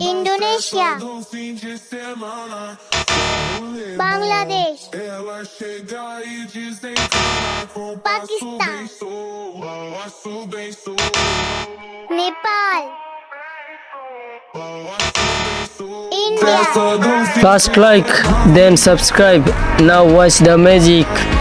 Indonesia, Bangladesh, Pakistan, Nepal, India. First like, then subscribe. Now watch the magic.